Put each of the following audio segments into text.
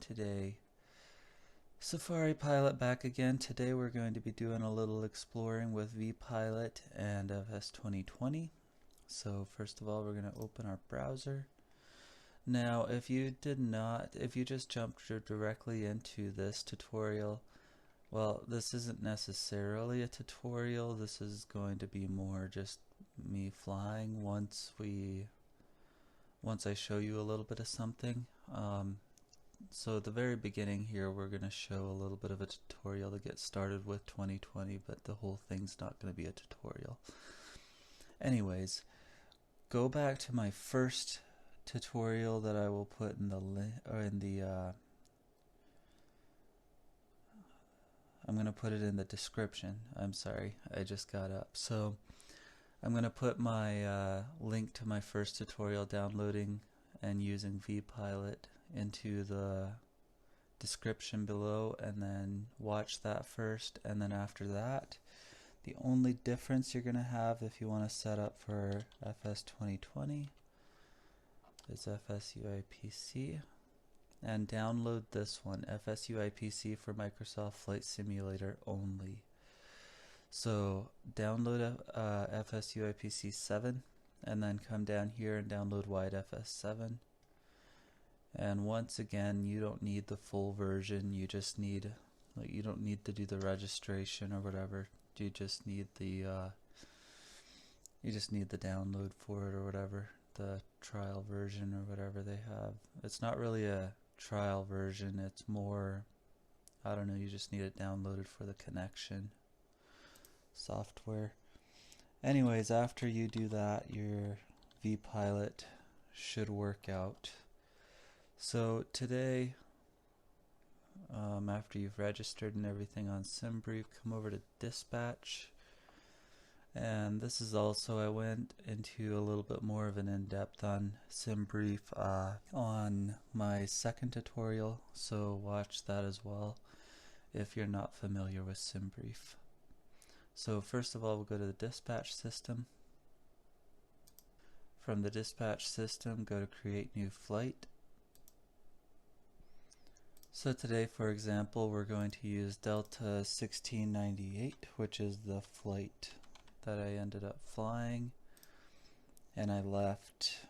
today. Safari Pilot back again. Today we're going to be doing a little exploring with vPilot and FS 2020. So first of all, we're going to open our browser. Now if you just jumped directly into this tutorial, well, this isn't necessarily a tutorial. This is going to be more just me flying once I show you a little bit of something. So at the very beginning here, we're going to show a little bit of a tutorial to get started with 2020, but the whole thing's not going to be a tutorial. Anyways, go back to my first tutorial that I will put in the I'm going to put it in the description. I'm sorry, I just got up. So I'm going to put my link to my first tutorial downloading and using vPilot into the description below, and then watch that first, and then after that, the only difference you're going to have if you want to set up for FS 2020 is FSUIPC, and download this one, FSUIPC for Microsoft Flight Simulator only. So download FSUIPC 7 and then come down here and download WideFS 7. And once again, you don't need the full version. You just need, you don't need to do the registration or whatever. You just need the download for it or whatever, the trial version or whatever they have. It's not really a trial version. It's more, I don't know. You just need it downloaded for the connection software. Anyways, after you do that, your vPilot should work out. So today, after you've registered and everything on SimBrief, come over to Dispatch. And this is also, I went into a little bit more of an in-depth on SimBrief on my second tutorial, so watch that as well if you're not familiar with SimBrief. So first of all, we'll go to the dispatch system. From the dispatch system, go to create new flight. So today, for example, we're going to use Delta 1698, which is the flight that I ended up flying, and I left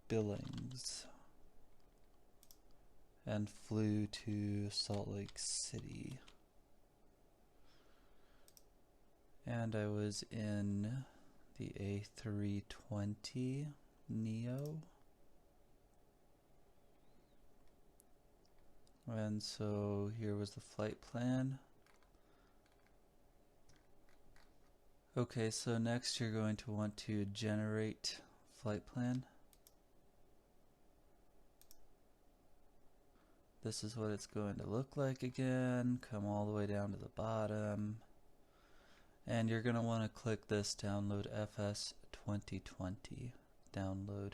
Billings and flew to Salt Lake City. And I was in the A320 Neo. And so here was the flight plan. Okay, so next you're going to want to generate flight plan. This is what it's going to look like again. Come all the way down to the bottom. And you're going to want to click this download FS 2020 download.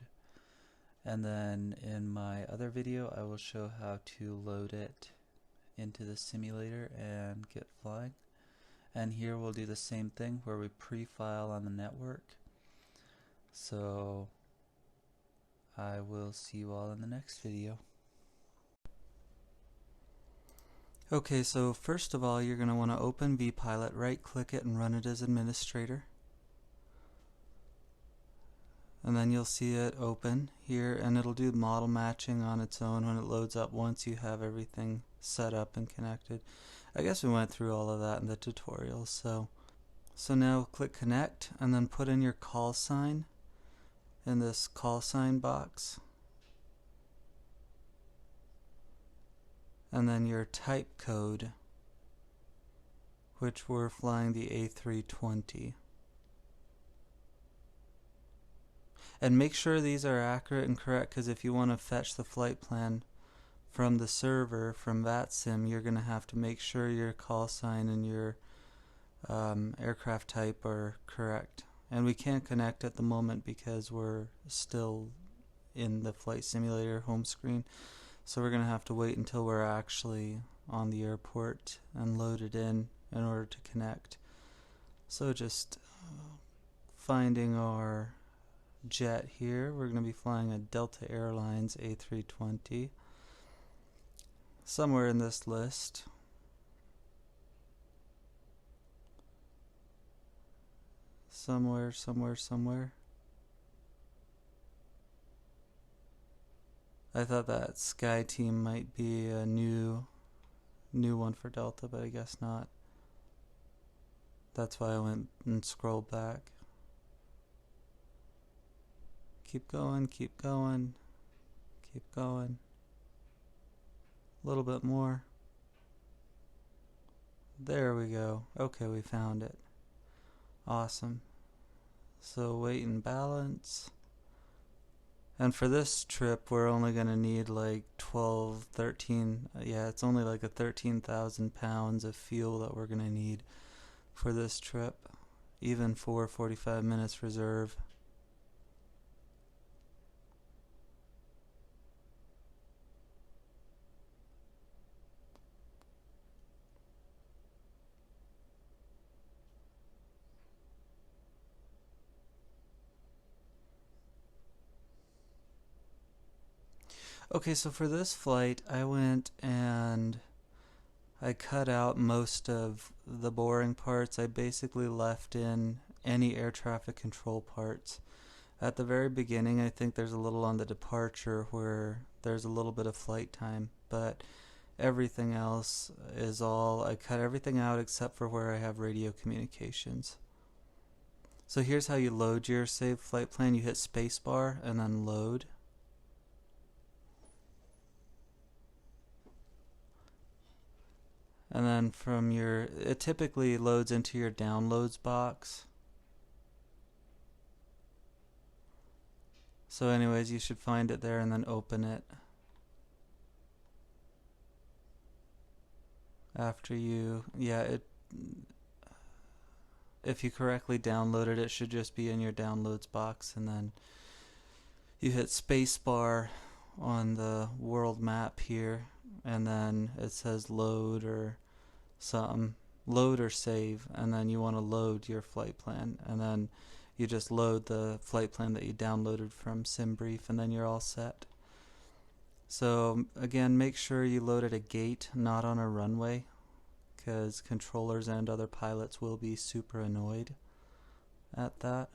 And then in my other video, I will show how to load it into the simulator and get flying. And here we'll do the same thing where we pre-file on the network. So I will see you all in the next video. Okay, so first of all, you're going to want to open vPilot, right-click it, and run it as administrator. And then you'll see it open here, and it'll do model matching on its own when it loads up once you have everything set up and connected. I guess we went through all of that in the tutorial. So now click connect, and then put in your call sign in this call sign box. And then your type code, which we're flying the A320. And make sure these are accurate and correct, because if you want to fetch the flight plan from the server, from VATSIM, you're going to have to make sure your call sign and your aircraft type are correct. And we can't connect at the moment because we're still in the flight simulator home screen. So we're going to have to wait until we're actually on the airport and loaded in order to connect. So just finding our jet here. We're going to be flying a Delta Airlines A320. Somewhere in this list. Somewhere. I thought that Sky Team might be a new one for Delta, but I guess not. That's why I went and scrolled back. Keep going. A little bit more. There we go. Okay, we found it. Awesome. So weight and balance. And for this trip, we're only going to need like 13, yeah, it's only like 13,000 pounds of fuel that we're going to need for this trip, even for 45 minutes reserve. Okay, so for this flight, I went and I cut out most of the boring parts. I basically left in any air traffic control parts. At the very beginning, I think there's a little on the departure where there's a little bit of flight time, but everything else is all, I cut everything out except for where I have radio communications. So here's how you load your saved flight plan. You hit spacebar and then load. And then from it typically loads into your downloads box. So anyways, you should find it there and then open it. After you, if you correctly downloaded it, it should just be in your downloads box, and then you hit spacebar on the world map here, and then it says load or something, load or save, and then you want to load your flight plan, and then you just load the flight plan that you downloaded from SimBrief, and then you're all set. So again, make sure you load at a gate, not on a runway, because controllers and other pilots will be super annoyed at that.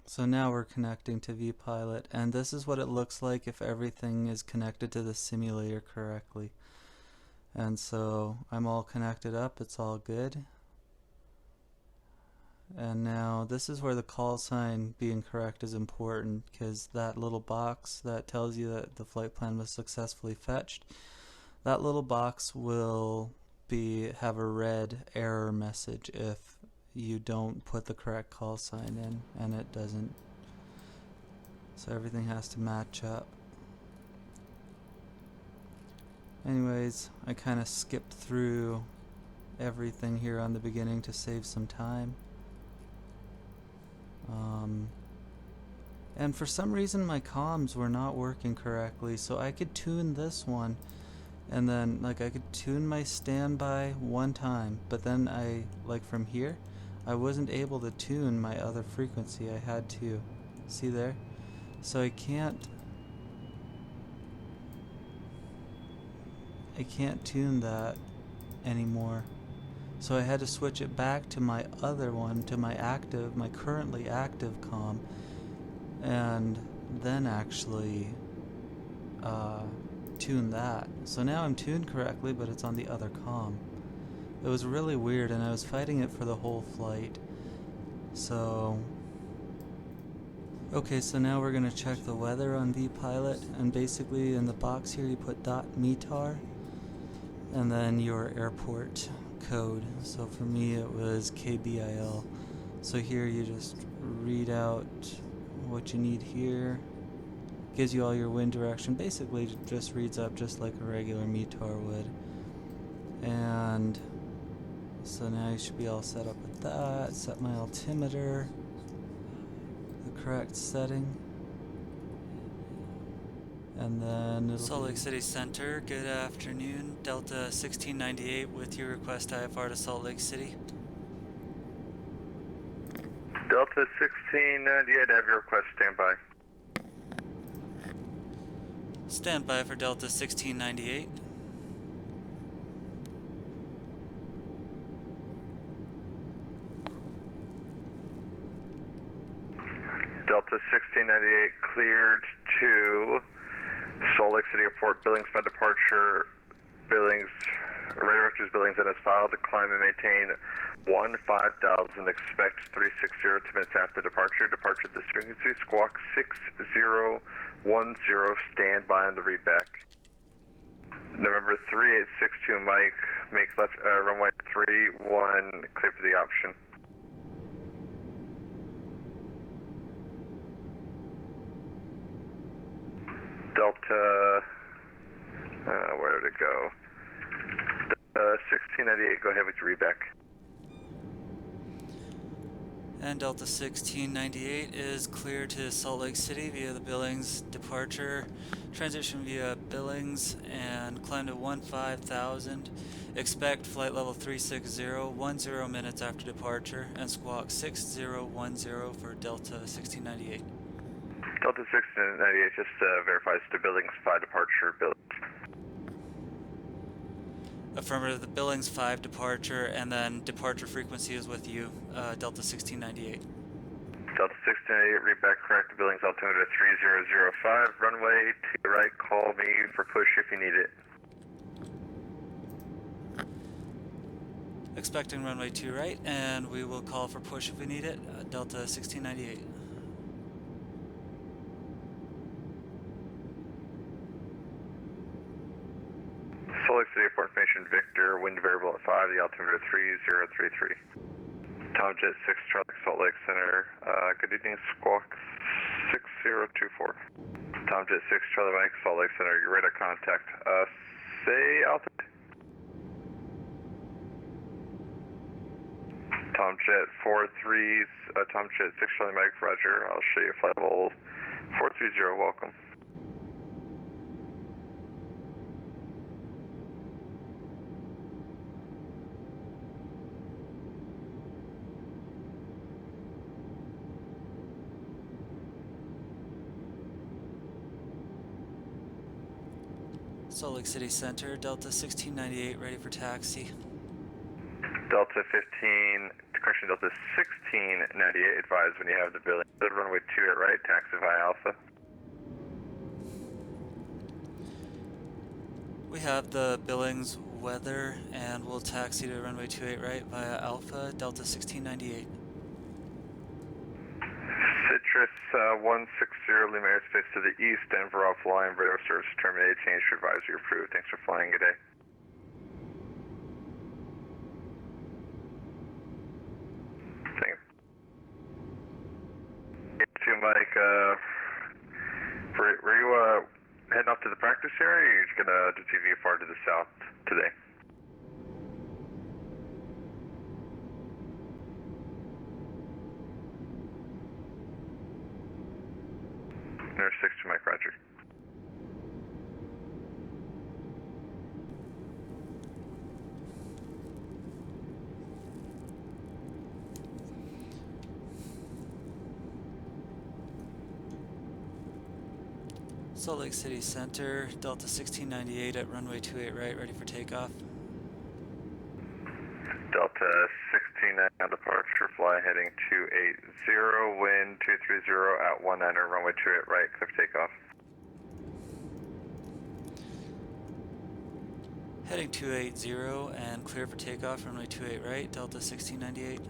So now we're connecting to vPilot, and this is what it looks like if everything is connected to the simulator correctly. And so I'm all connected up, it's all good. And now this is where the call sign being correct is important, because that little box that tells you that the flight plan was successfully fetched, that little box will have a red error message if you don't put the correct call sign in, and it doesn't. So everything has to match up. Anyways, I kind of skipped through everything here on the beginning to save some time. And for some reason my comms were not working correctly, so I could tune this one, and then I could tune my standby one time, but then from here I wasn't able to tune my other frequency. I had to, see there? So I can't tune that anymore. So I had to switch it back to my other one, to my currently active comm, and then actually tune that. So now I'm tuned correctly, but it's on the other comm. It was really weird, and I was fighting it for the whole flight. So okay, so now we're going to check the weather on vPilot, and basically in the box here you put .METAR and then your airport code. So for me it was KBIL. So here you just read out what you need here. Gives you all your wind direction. Basically just reads up just like a regular METAR would. And so now you should be all set up with that. Set my altimeter, the correct setting. And then it'll Salt be Lake City Center, good afternoon. Delta 1698 with your request IFR to Salt Lake City. Delta 1698, have your request, stand by. Stand by for Delta 1698. Delta 1698 cleared to Salt Lake City Airport, Billings by departure, Billings, radar refuge Billings and has filed to climb and maintain 15,000, expect 360 2 minutes after departure. Departure this frequency, squawk 6010, stand by on the readback. November 3862 Mike, make left runway 31, clear for the option. Delta, where did it go? 1698, go ahead with your readback. And Delta 1698 is clear to Salt Lake City via the Billings departure. Transition via Billings and climb to 15,000. Expect flight level 360, 10 minutes after departure, and squawk 6010 for Delta 1698. Delta 1698 just verifies to Billings 5 departure, Billings. Affirmative, the Billings 5 departure, and then departure frequency is with you, Delta 1698. Delta 1698, read back correct to Billings altimeter 3005, runway to right, call me for push if you need it. Expecting runway 2 right, and we will call for push if we need it, Delta 1698. Salt Lake City Airport information, Victor, wind variable at 5, the altimeter 3033. Tom Jet 6, Charlie, Salt Lake Center, good evening, squawk 6024. Tom Jet 6, Charlie Mike, Salt Lake Center, you're ready to contact, say altitude. Tom Jet 43, Tom Jet 6, Charlie Mike, roger, I'll show you flight level 430, welcome. Salt Lake City Center, Delta 1698, ready for taxi. Delta 15, correction, Delta 1698, advise when you have the Billings. Runway 2 at right, taxi via Alpha. We have the Billings weather, and we'll taxi to runway 28 right via Alpha, Delta 1698. Citrus 160, Lima airspace to the east, Denver offline, radar service terminated, change to advisory approved. Thanks for flying, good day. Thank you. To Mike, were you heading off to the practice area, or are you just going to do TV far to the south today? Nurse 6 to Mike, roger. Salt Lake City Center, Delta 1698 at runway 28 right, ready for takeoff. Delta 16 on departure, fly heading 280, wind 230 at 19, runway 28 right, clear for takeoff. Heading 280 and clear for takeoff, runway 28 right, Delta 1698.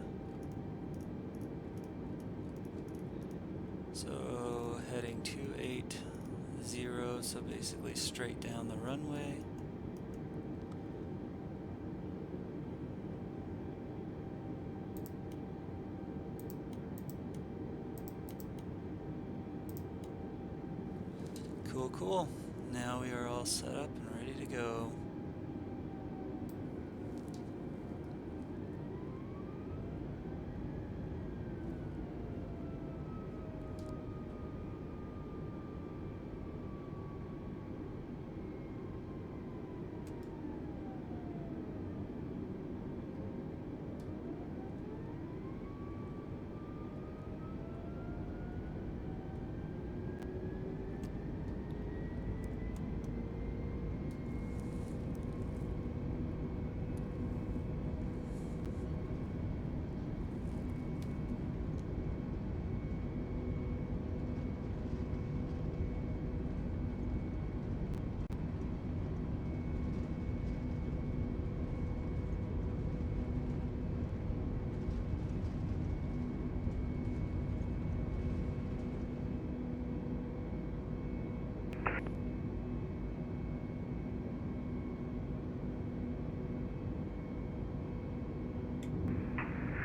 So heading 280, so basically straight down the runway. Cool, cool. Now we are all set up and ready to go.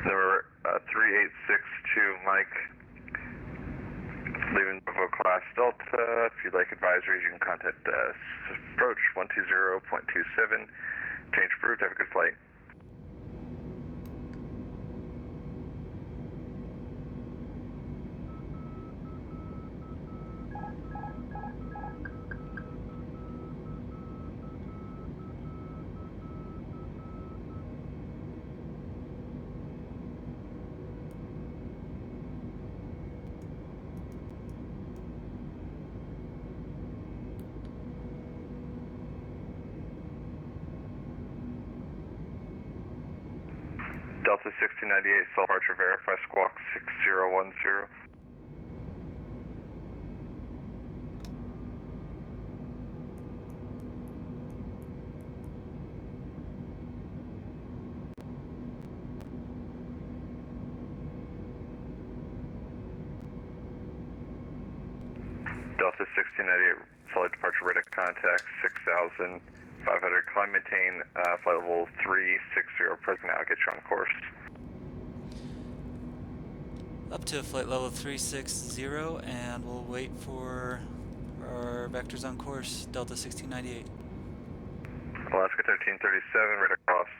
Number 3862 Mike, leaving Bravo Class Delta. If you'd like advisories, you can contact approach 120.27. Change approved. Have a good flight. Delta 1698, cell departure verify, squawk 6010. Delta 1698, solid departure radar contact 6,500. Climb maintain flight level 360. Present now, get you on course. Up to flight level 360, and we'll wait for our vectors on course, Delta 1698. Alaska 1337, radar crossed.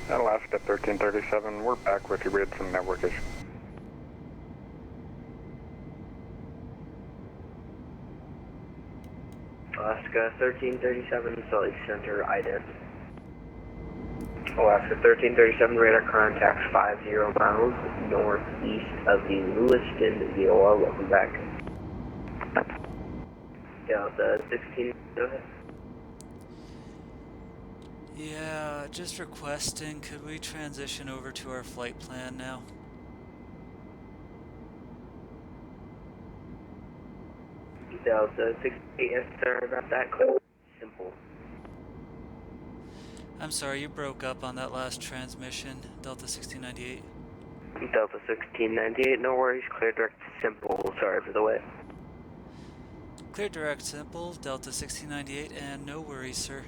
Alaska 1337, we're back with you. We had some network issues. Alaska 1337, Salt Lake Center, IDEN. Alaska 1337, radar contacts 50 miles northeast of the Lewiston VOL. Welcome back. Delta 16, go ahead. Yeah, just requesting, could we transition over to our flight plan now? Delta 68, yes sir, about that code. Simple. I'm sorry, you broke up on that last transmission, Delta 1698. Delta 1698, no worries, clear direct simple, sorry for the wait. Clear direct simple, Delta 1698, and no worries, sir.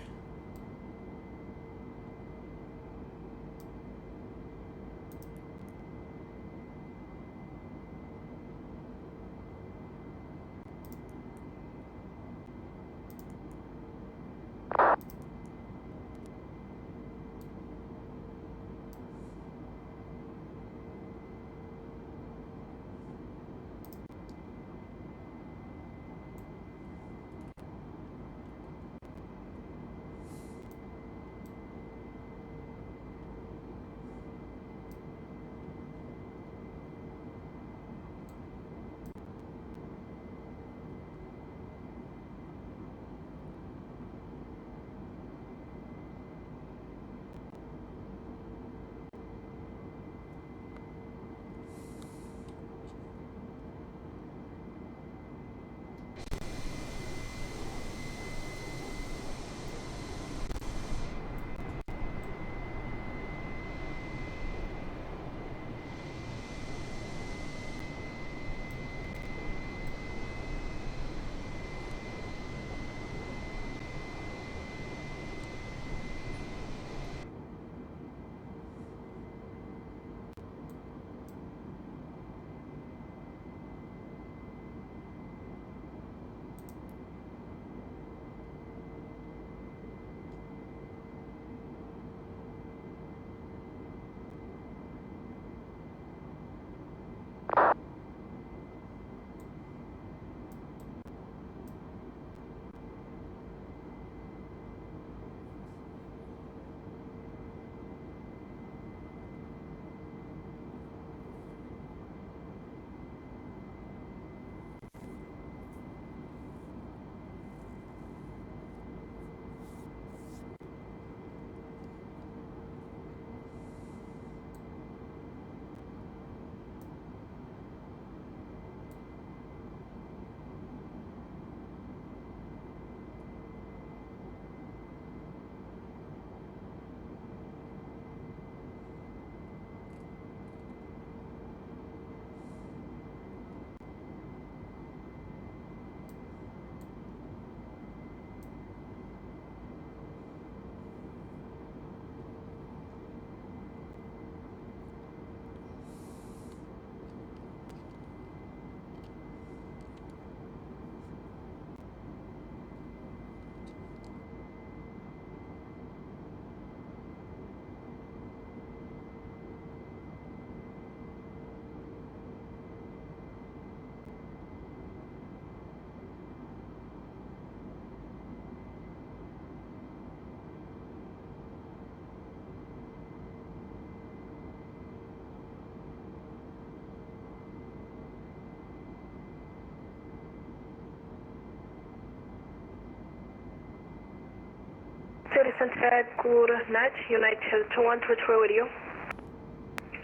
Center, good night. United 21 to Troy with you.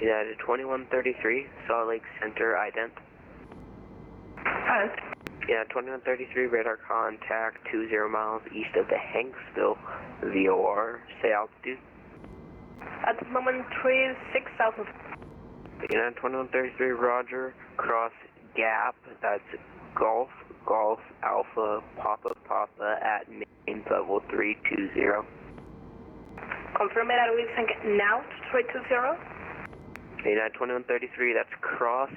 United 2133, Salt Lake Center, ident. And Yeah, 2133, radar contact 20 miles east of the Hanksville VOR. Say altitude. at the moment 36,000. United 2133, roger. Cross gap, that's Golf, Golf, Alpha, Papa, Papa at main level 320. Confirm that we think now to 320. United 2133, that's cross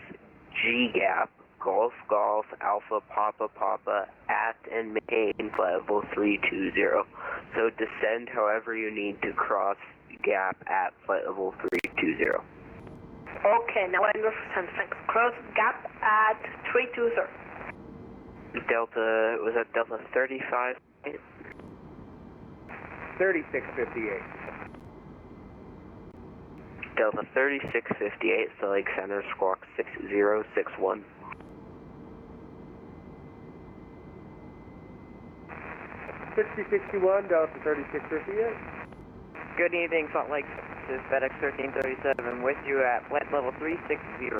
G gap, Golf, Golf, Alpha, Papa, Papa at and main level 320. So descend however you need to cross gap at flight level 320. Okay, now I understand. Thanks. Cross gap at 320. Delta, was that Delta 35? 3658. Delta 3658, Salt Lake Center, squawk 6061. $6061, Delta 3658. Good evening, Salt Lake. This is FedEx 1337 with you at flight level 360.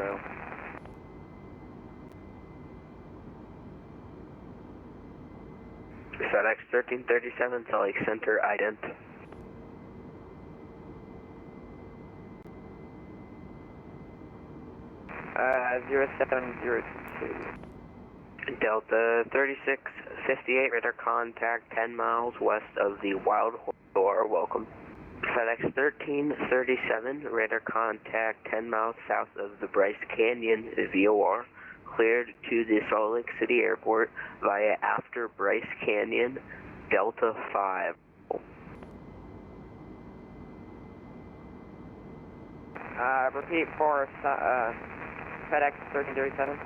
FedEx 1337, Salt Lake Center, ident. Uh, 0702. Delta 3658, radar contact 10 miles west of the Wild Horse. Welcome. FedEx 1337, radar contact 10 miles south of the Bryce Canyon VOR. Cleared to the Salt Lake City Airport via after Bryce Canyon, Delta 5. Repeat for FedEx 1337.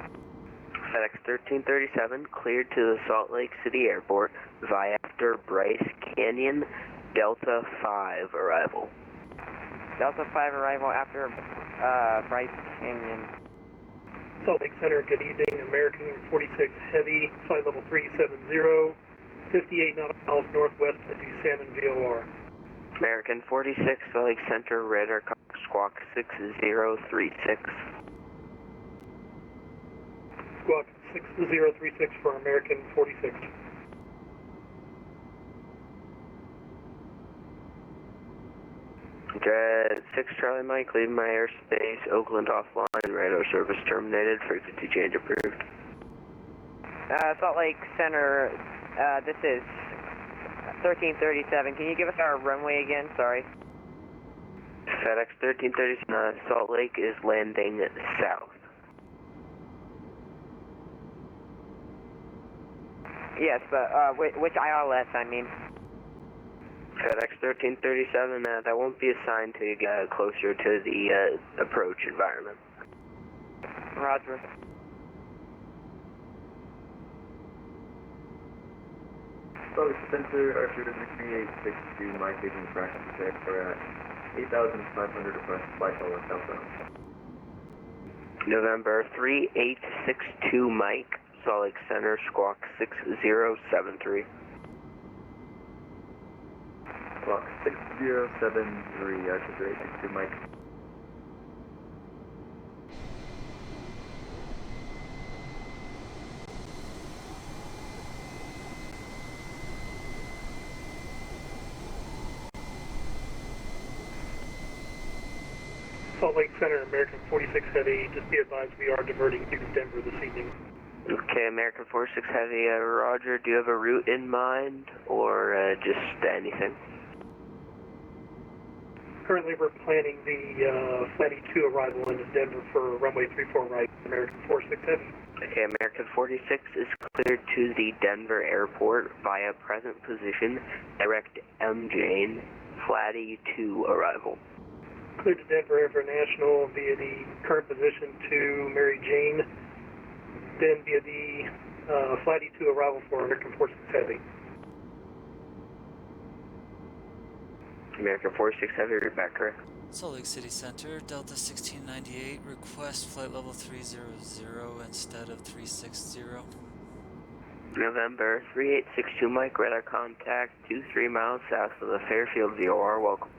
FedEx 1337, cleared to the Salt Lake City Airport via after Bryce Canyon, Delta 5 arrival. Delta 5 arrival after Bryce Canyon. Salt Lake Center, good evening. American 46 Heavy, flight level 370, 58 miles northwest of the Salmon VOR. American 46, Salt Lake Center, radar squawk 6036. Squawk 6036 for American 46. Jet 6 Charlie Mike, leaving my airspace, Oakland offline, radar service terminated, frequency change approved. Salt Lake Center, this is 1337. Can you give us our runway again? Sorry. FedEx 1337, Salt Lake is landing south. Yes, but which ILS, I mean? FedEx 1337, that won't be assigned till you get closer to the approach environment. Roger. Salt Lake Center, Archer 3862, Mike taking practice check. We're at 8,500 request flight level southbound. November 3862 Mike, Salt Lake Center, squawk 6073. Squawk 6073, Archer 3862 Mike. Salt Lake Center, American 46 Heavy, just be advised we are diverting to Denver this evening. Okay, American 46 Heavy, roger. Do you have a route in mind, or just anything? Currently we're planning the Flight 2 arrival into Denver for runway 34 right, American 46 Heavy. Okay, American 46 is cleared to the Denver airport via present position, direct MJane, Flatty 2 arrival. Cleared to Denver International via the current position to Mary Jane, then via the Flight 2 arrival for American 46 Heavy. American 46 Heavy, read back correct. Salt Lake City Center, Delta 1698, request flight level 300 instead of 360. November 3862 Mike, radar contact 23 miles south of the Fairfield VOR, welcome.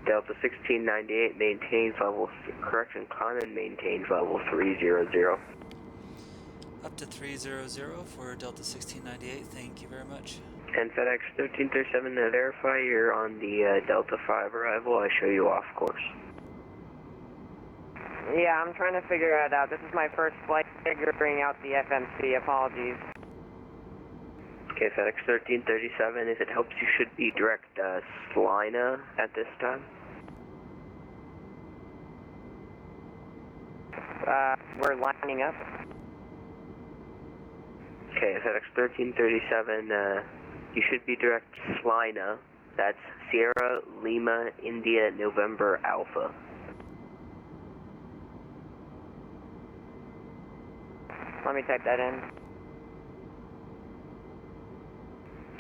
Delta 1698 maintains level, correction, Conan maintains level 300. Up to 300 for Delta 1698, thank you very much. And FedEx 1337, to verify you're on the Delta 5 arrival, I show you off course. Yeah, I'm trying to figure that out. This is my first flight figuring out the FMC. Apologies. Okay, FedEx 1337, if it helps, you should be direct Salina at this time. We're lining up. Okay, FedEx 1337, you should be direct Salina. That's Sierra, Lima, India, November, Alpha. Let me type that in.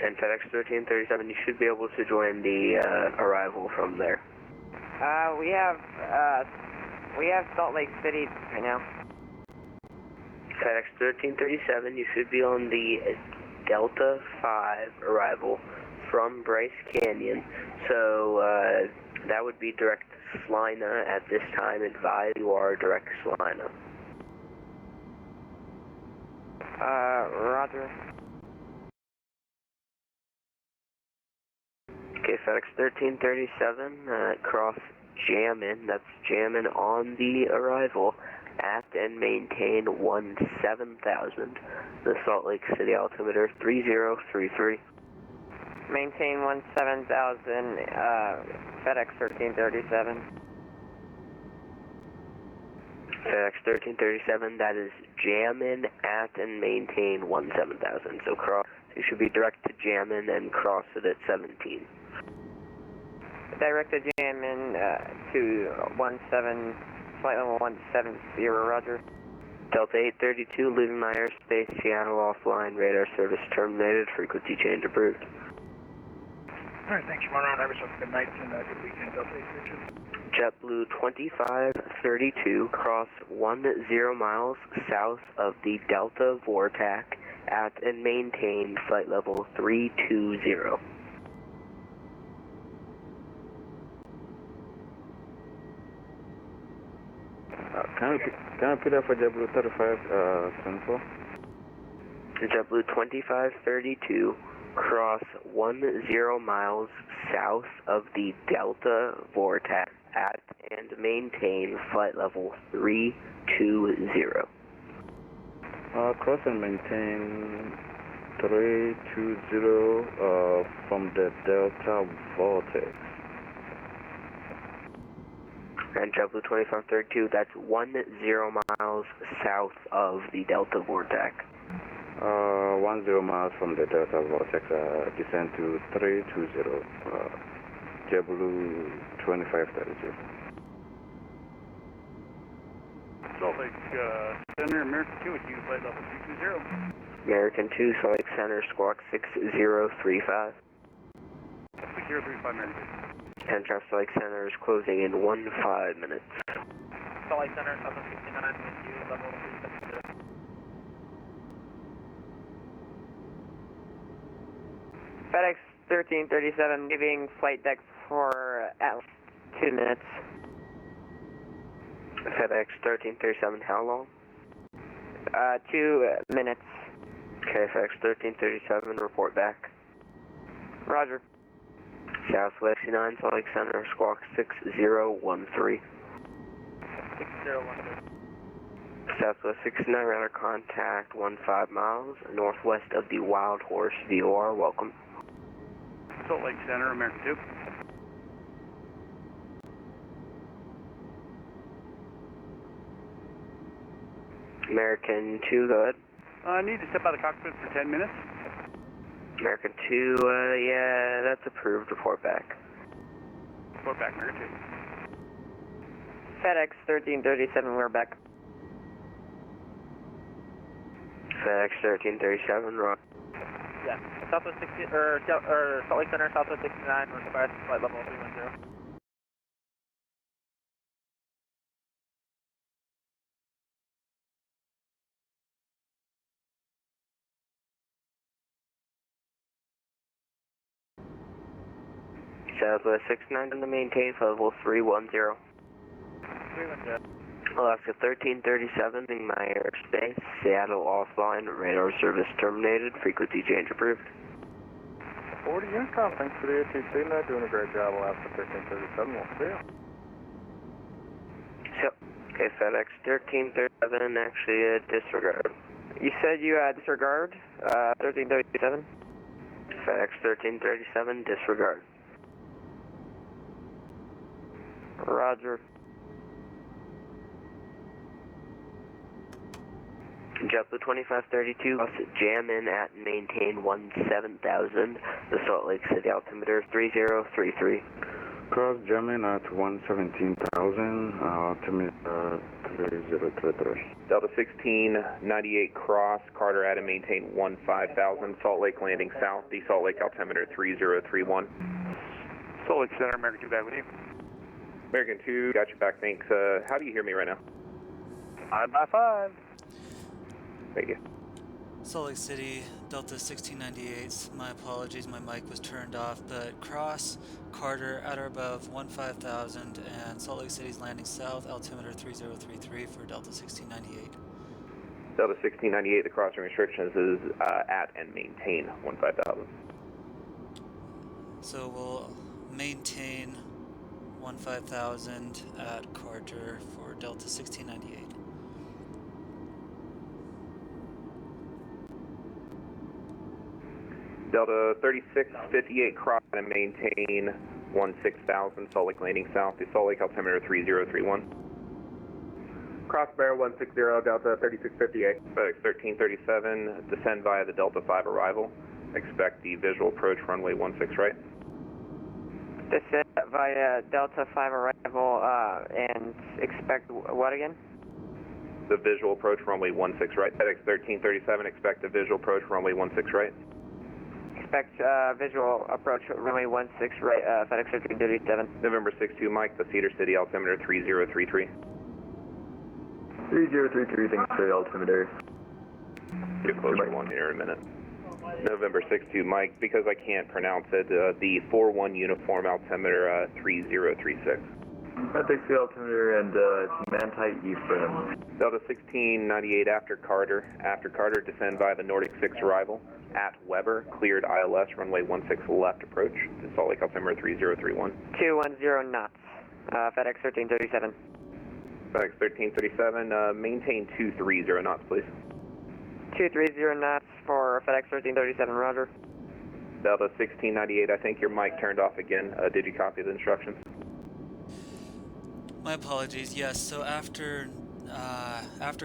And FedEx 1337, you should be able to join the arrival from there. We have Salt Lake City right now. FedEx 1337, you should be on the Delta 5 arrival from Bryce Canyon. So that would be direct Salina at this time. Advise you are direct Salina. Roger. Okay, FedEx 1337, cross Jammin, that's Jammin on the arrival, at and maintain 17,000, the Salt Lake City altimeter 3033. Maintain 17,000, FedEx 1337. FedEx 1337, that is Jammin at and maintain 17,000, so cross, you should be direct to Jammin and cross it at 17. Direct to Jammin to 17, flight level 170, roger. Delta 832, leaving my airspace, Seattle offline, radar service terminated, frequency change approved. Alright, thanks for running around. Have yourself a good night and a good weekend, Delta 832. JetBlue 2532, cross 10 miles south of the Delta Vortac at and maintain flight level 320. Can I repeat that for JetBlue 3574? JetBlue 2532, cross 10 miles south of the Delta Vortac at and maintain flight level 320. Cross and maintain 320 from the Delta Vortex. And JetBlue 2532, that's 10 miles south of the Delta Vortac. 10 miles from the Delta Vortex, descend to 320, JetBlue 2532. Salt Lake Center, American 2 with you, flight level 320. American 2, Salt Lake Center, squawk 6035. 6035, American 2. And Salt Lake Center is closing in 15 minutes. Salt Lake Center, Southwest 69 with you, level 370. FedEx 1337, leaving flight deck for at least 2 minutes. FedEx 1337, how long? 2 minutes. Okay, FedEx 1337, report back. Roger. Southwest 69, Salt Lake Center, squawk 6013. 6013. Southwest 69, radar contact 15 miles, northwest of the Wild Horse VOR, welcome. Salt Lake Center, American 2. American 2, go ahead. I need to step out of the cockpit for 10 minutes. American 2, yeah, that's approved, report back. Report back, American 2. FedEx 1337, we're back. FedEx 1337, wrong. Yeah, Southwest 60, Salt Lake Center, Southwest 69, request flight level 310. Southwest 69 to maintain for level 310. 310. Alaska 1337 in my airspace. Seattle offline. Radar service terminated. Frequency change approved. 40 Unicom, thanks for the ATC. Not doing a great job. Alaska 1337. We'll see you. Yep. Okay, FedEx 1337, actually disregard. You said you disregard 1337? FedEx 1337, disregard. Roger. JetBlue 2532, jam in at and maintain 17,000. The Salt Lake City altimeter 3033. Cross jamming at 117,000, altimeter 3033. Delta 1698 cross, Carter at and maintain 15,000. Salt Lake landing south, the Salt Lake altimeter 3031. Salt Lake Center, American 2 back with you. American 2, got you back, thanks. How do you hear me right now? 5x5. Thank you. Salt Lake City, Delta 1698, my apologies, my mic was turned off, but cross, Carter at or above 15,000, and Salt Lake City's landing south, altimeter 3033 for Delta 1698. Delta 1698, the crossing restrictions is at and maintain 15,000. So we'll maintain 15,000 at Carter for Delta 1698. Delta 3658 cross and maintain 16,000. Salt Lake landing south, the Salt Lake altimeter 3031. Cross bear 160, Delta 3658. FedEx 1337, descend via the Delta 5 arrival. Expect the visual approach runway 16 right. Descend via Delta 5 arrival and expect what again? The visual approach runway 16 right. FedEx 1337, expect the visual approach runway 16 right. Expect visual approach runway 16 right, FedEx 1337. November 62, Mike, the Cedar City altimeter 3033. 3033, thanks for the altimeter. Get closer to one here in a minute. November 62, Mike, because I can't pronounce it, the 41 uniform altimeter 3036. Thanks for the altimeter and man-tight Ephraim. Delta 1698 after Carter. After Carter, descend via the Nordic 6 arrival. At Weber, cleared ILS, runway 16 left approach. To Salt Lake altimeter 3031. 210 knots, FedEx 1337. FedEx 1337, maintain 230 knots, please. 230 knots for FedEx 1337, roger. Delta 1698, I think your mic turned off again. Did you copy the instructions? My apologies, yes, so after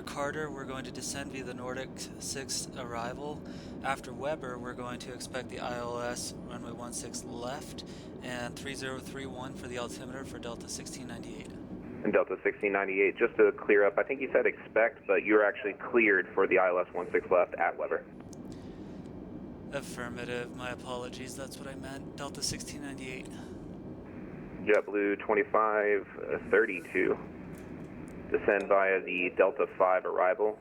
Carter, we're going to descend via the Nordic 6 arrival. After Weber, we're going to expect the ILS runway 16 left and 3031 for the altimeter for Delta 1698. And Delta 1698, just to clear up, I think you said expect, but you're actually cleared for the ILS 16 left at Weber. Affirmative, my apologies, that's what I meant. Delta 1698. JetBlue 2532, descend via the Delta 5 arrival.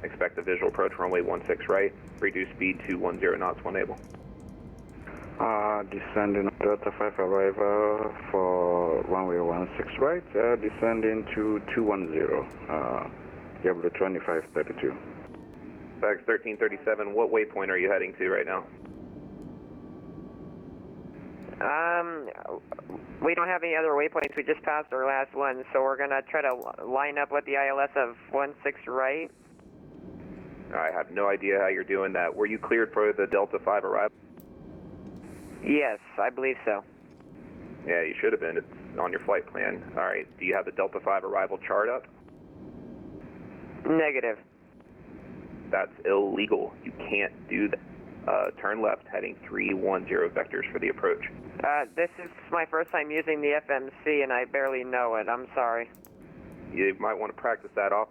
Expect the visual approach runway 16 right. Reduce speed to 10 knots when able. Descending Delta 5 arrival for runway 16 right, descending to 210, JetBlue 2532. FedEx 1337, what waypoint are you heading to right now? We don't have any other waypoints. We just passed our last one, so we're gonna try to line up with the ILS of 16 right. I have no idea how you're doing that. Were you cleared for the Delta 5 arrival? Yes, I believe so. Yeah, you should have been. It's on your flight plan. All right. Do you have the Delta 5 arrival chart up? Negative. That's illegal. You can't do that. Turn left, heading 310 vectors for the approach. This is my first time using the FMC, and I barely know it. I'm sorry. You might want to practice that off,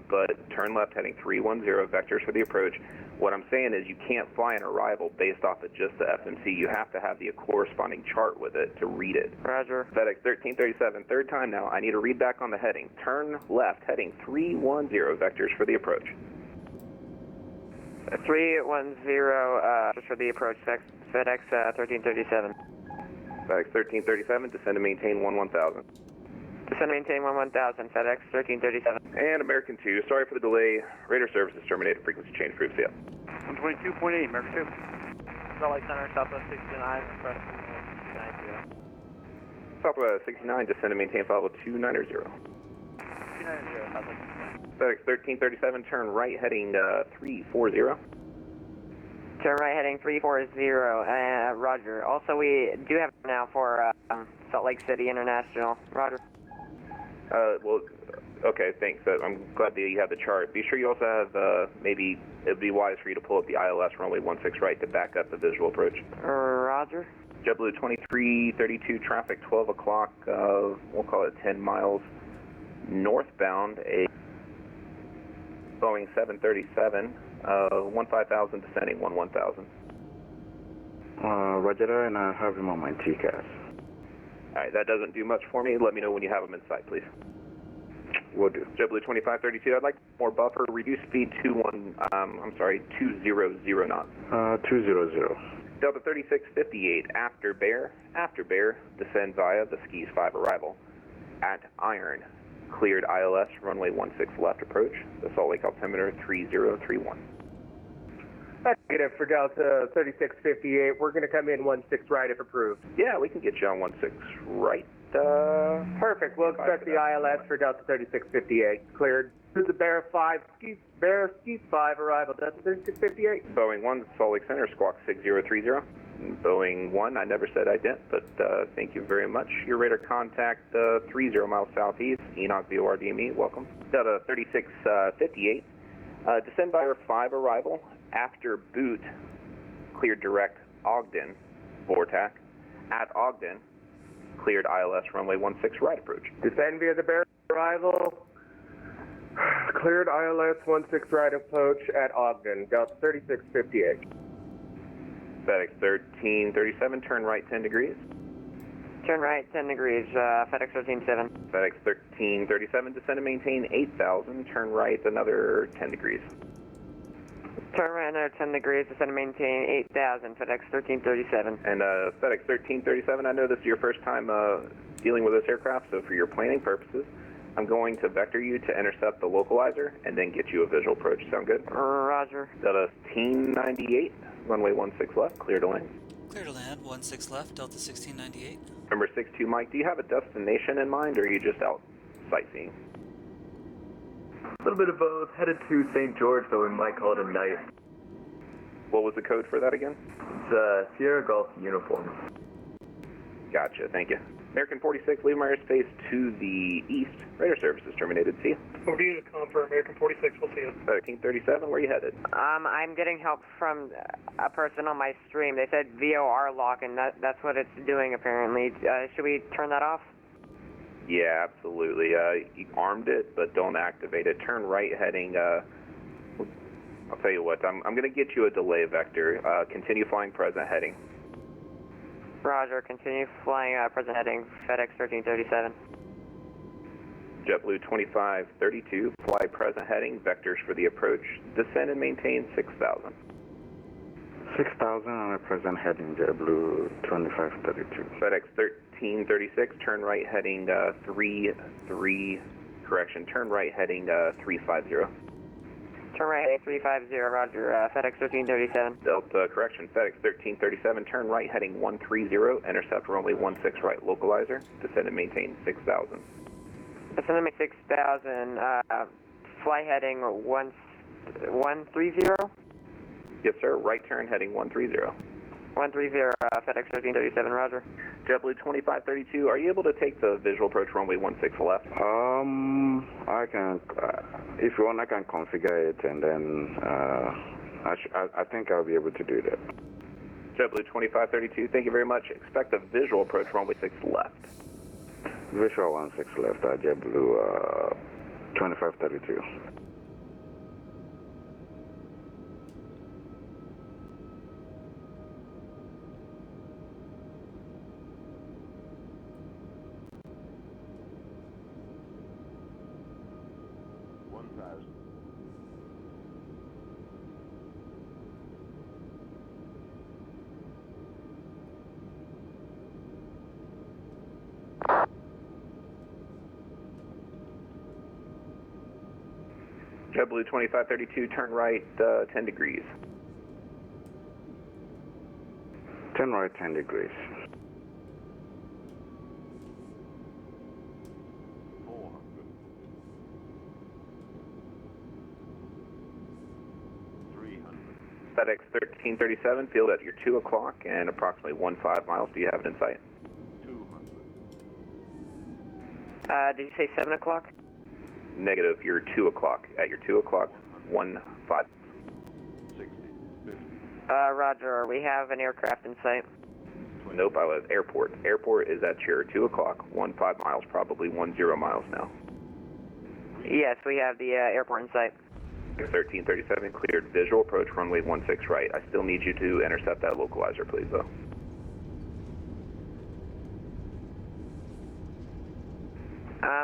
but turn left, heading 310 vectors for the approach. What I'm saying is you can't fly an arrival based off of just the FMC. You have to have the corresponding chart with it to read it. Roger. FedEx 1337, third time now. I need to read back on the heading. Turn left, heading 310 vectors for the approach. 310 for the approach, FedEx 1337. FedEx 1337, descend and maintain 11000. Descend and maintain 11000, FedEx 1337. And American 2, sorry for the delay. Radar services terminated. Frequency change approved. See ya. 122.8, American 2. Salt Lake Center, Southwest 69, request 290. Southwest 69, descend and maintain follow 290. 290, Southwest 69. FedEx 1337, turn right heading 340. Turn right heading 340, roger. Also, we do have now for Salt Lake City International, roger. Well, okay, thanks. I'm glad that you have the chart. Be sure you also have, maybe it would be wise for you to pull up the ILS runway 16 right to back up the visual approach. Roger. JetBlue 2332, traffic 12 o'clock, we'll call it 10 miles northbound, a Boeing 737, 15,000 descending, 11,000. Roger that, and I have him on my TCAS. Alright, that doesn't do much for me. Let me know when you have them in sight, please. Will do. JetBlue 2532, I'd like more buffer, reduce speed to 200 knots. 200. Delta 3658, after Bear, descend via the Skis 5 arrival. At Iron, cleared ILS, runway 16 left approach, the Salt Lake altimeter 3031. Negative for Delta 3658. We're going to come in 16 right if approved. Yeah, we can get you on 16 right. Perfect. We'll expect the ILS for Delta 3658. Cleared. To the Bear 5, Bear Skis 5 arrival, Delta 3658. Boeing 1, Salt Lake Center, squawk 6030. Boeing 1, I never said I didn't, but thank you very much. Your radar contact 30 miles southeast, Enoch VORDME, welcome. Delta 3658, descend by our 5 arrival, after boot, cleared direct Ogden, VORTAC. At Ogden, cleared ILS runway 16 right approach. Descend via the Bear arrival. Cleared ILS 16 right approach at Ogden, Delta 3658. FedEx 1337, turn right 10 degrees. Turn right 10 degrees, FedEx 137. FedEx 1337, descend and maintain 8,000, turn right another 10 degrees. Turn right another 10 degrees, descend and maintain 8,000, FedEx 1337. And FedEx 1337, I know this is your first time dealing with this aircraft, so for your planning purposes, I'm going to vector you to intercept the localizer and then get you a visual approach. Sound good? Roger. Delta 1898, runway 16 left, clear to land. Clear to land, 16 left, Delta 1698. Number 62, Mike, do you have a destination in mind, or are you just out sightseeing? A little bit of both. Headed to St. George, so we might call it a night. What was the code for that again? It's Sierra Golf uniform. Gotcha, thank you. American 46, leave my airspace to the east. Radar services terminated. See you. Over to you to confirm, American 46, we'll see you. 1337, where are you headed? I'm getting help from a person on my stream. They said VOR lock, and that's what it's doing apparently. Should we turn that off? Yeah, absolutely. You armed it, but don't activate it. Turn right heading, I'll tell you what, I'm going to get you a delay vector. Continue flying present heading. Roger, continue flying present heading, FedEx 1337. JetBlue 2532, fly present heading, vectors for the approach, descend and maintain 6,000. 6,000 on a present heading, JetBlue 2532. FedEx 1336, turn right heading turn right heading 350. Turn right heading 350, roger, FedEx 1337. Delta, correction, FedEx 1337, turn right heading 130, intercept runway 16 right, localizer, descend and maintain 6,000. Descend and maintain 6,000, fly heading 130? Yes, sir, right turn heading 130. 130, FedEx 1337, roger. JetBlue 2532, are you able to take the visual approach runway 16 left? I can, if you want, I can configure it, and then I think I'll be able to do that. JetBlue 2532, thank you very much. Expect a visual approach runway 16 left. Visual 16 left, JetBlue 2532. JetBlue 2532, turn right 10 degrees. 10 right, 10 degrees. 300. FedEx 1337, field at your 2 o'clock and approximately 15 miles. Do you have it in sight? 200. Did you say 7 o'clock? Negative, your 2 o'clock. At your 2 o'clock, 15. 60. 50. Roger, we have an aircraft in sight. Nope, I was airport. Airport is at your 2 o'clock, 15 miles, probably 10 miles now. Yes, we have the airport in sight. 1337, cleared visual approach, runway 16 right. I still need you to intercept that localizer, please, though.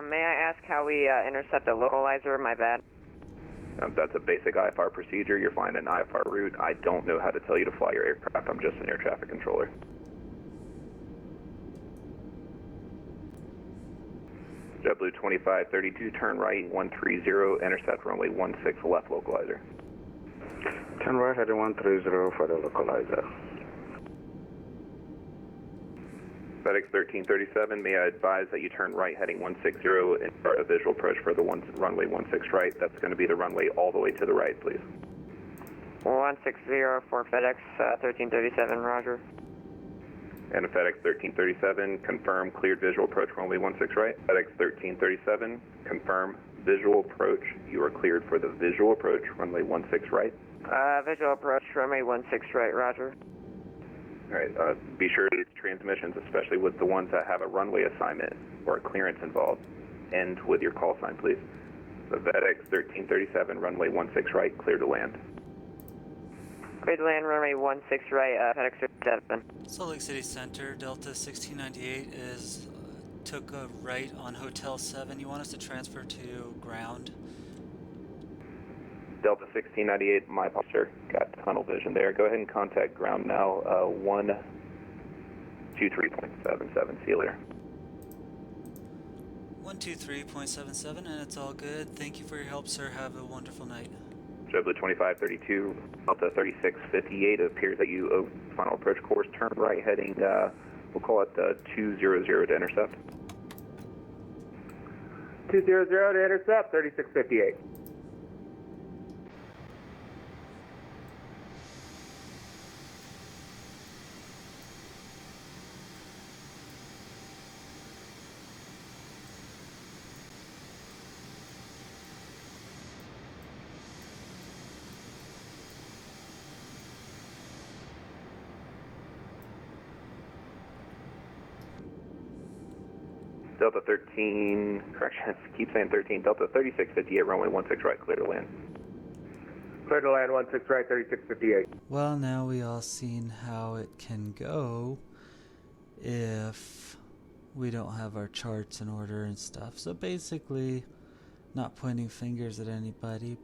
May I ask how we intercept a localizer? My bad. That's a basic IFR procedure. You're flying an IFR route. I don't know how to tell you to fly your aircraft. I'm just an air traffic controller. JetBlue 2532, turn right 130, intercept runway 16 left localizer. 10 right, heading 130 for the localizer. FedEx 1337, may I advise that you turn right heading 160 and start a visual approach for the runway 16 right. That's going to be the runway all the way to the right, please. 160 for FedEx 1337, roger. And a FedEx 1337, confirm cleared visual approach runway 16 right. FedEx 1337, confirm visual approach. You are cleared for the visual approach runway 16 right. Visual approach runway 16 right, roger. All right, be sure these transmissions, especially with the ones that have a runway assignment or a clearance involved, end with your call sign, please. So FedEx 1337, runway 16 right, clear to land. Clear to land, runway 16 right, FedEx 37. Salt Lake City Center, Delta 1698 took a right on Hotel 7. You want us to transfer to ground? Delta 1698, my posture, got tunnel vision there. Go ahead and contact ground now, 123.77, see you later. 123.77, and it's all good. Thank you for your help, sir. Have a wonderful night. JetBlue 2532, Delta 3658, it appears that you final approach course, turn right heading, we'll call it 200 to intercept. 200 to intercept, 3658. Delta 13, correction, keep saying 13, Delta 3658, runway 16 right, clear to land. Clear to land 16 right, 3658. Well, now we all seen how it can go if we don't have our charts in order and stuff. So basically, not pointing fingers at anybody,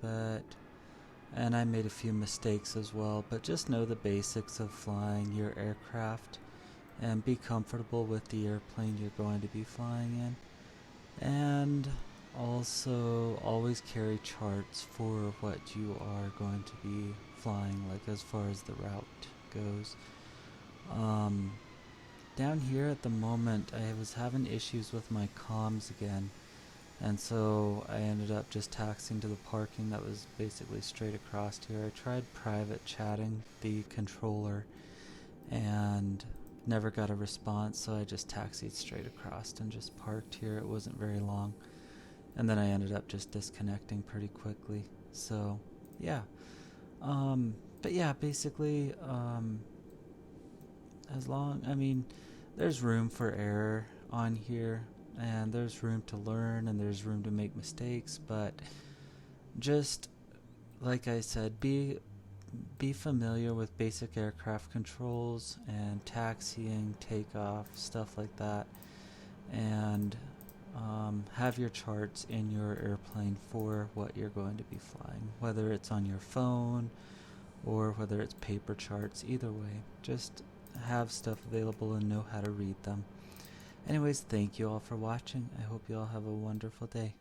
and I made a few mistakes as well, but just know the basics of flying your aircraft and be comfortable with the airplane you're going to be flying in. And also always carry charts for what you are going to be flying, like as far as the route goes. Down here at the moment I was having issues with my comms again, and so I ended up just taxiing to the parking that was basically straight across here. I tried private chatting the controller and never got a response, so I just taxied straight across and just parked here. It wasn't very long, and then I ended up just disconnecting pretty quickly. So yeah, but yeah, basically there's room for error on here, and there's room to learn, and there's room to make mistakes, but just like I said, be familiar with basic aircraft controls and taxiing, takeoff, stuff like that, and have your charts in your airplane for what you're going to be flying, whether it's on your phone or whether it's paper charts. Either way, just have stuff available and know how to read them. Anyways, thank you all for watching. I hope you all have a wonderful day.